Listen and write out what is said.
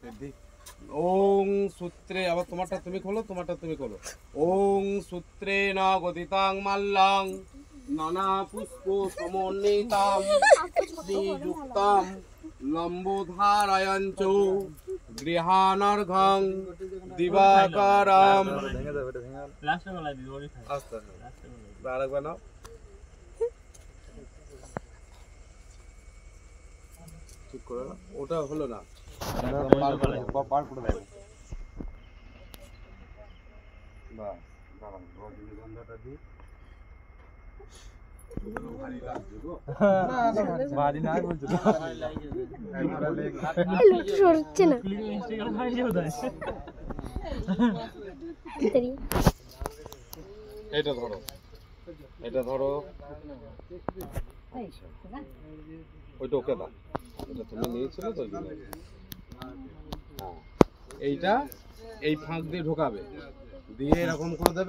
ওং সূত্রে, আবার তোমারটা তুমি খোলো, তোমারটা তুমি খোলো। ওং সূত্রে না গদিতাং মাল্লাং নানা পুষ্প সমন্বিতাম শ্রীযুক্তাম লম্বোধারায়ঞ্চ গৃহানর্ঘং দিবাকারাম। আস্তে আরেকবার নাও। ঠিক করে না, ওটা হলো না, পার করে দেবো। বাস দাঁড়ান, রজনীগন্ধাটা দিই। ভারী লাগছে গো। ভারী না বলছো সরছে না। এটা ধরো, এটা ধরো, ওইটা ওকে দাও, এটা তুমি নিয়েছিলে তো। এইটা এই ফাঁক দিয়ে ঢোকাবে, দিয়ে এরকম করে দেবে।